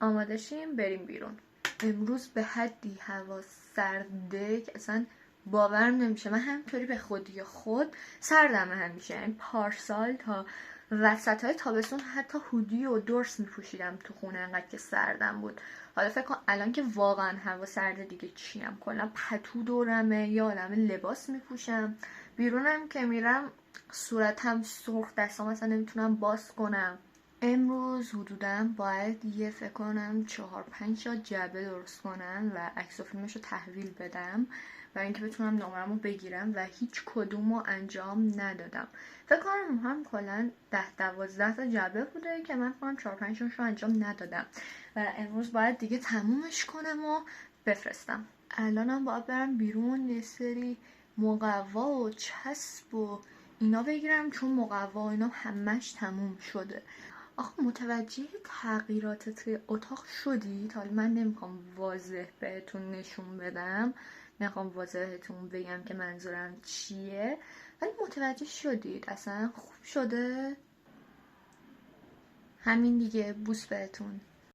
آماده شیم بریم بیرون. امروز به حدی هوا سرده که اصلا باورم نمیشه. من همینطوری به خودی خود سردم همیشه، یعنی پارسال تا وسط های تابستون حتی هودی و درس میپوشیدم تو خونه انقدر که سردم بود. حالا فکر کن الان که واقعا هوا سرده دیگه چیم، کلا پتو دورمه یا عالم لباس میپوشم. بیرونم که میرم صورتم سرخ، دستام مثلا نمیتونم باز کنم. امروز حدوداً باید فکر کنم 4-5 تا جعبه درست کنم و عکس و فیلمش رو تحویل بدم برای اینکه بتونم نمره‌مو بگیرم و هیچ کدومو انجام ندادم. فکر کنم هم کلا 10-12 تا جعبه بوده که من فکر کنم 4-5 تاشو انجام ندادم و امروز باید دیگه تمومش کنم و بفرستم. الانم باید برم بیرون یه سری مقوا و چسب و اینا بگیرم، چون مقوا و اینا همش تموم شده. آخه متوجه تغییرات توی اتاق شدید؟ حالا من نمیخوام واضح بهتون نشون بدم، نمیخوام واضحتون بگم که منظورم چیه، ولی متوجه شدید اصلا خوب شده؟ همین دیگه، بوس بهتون.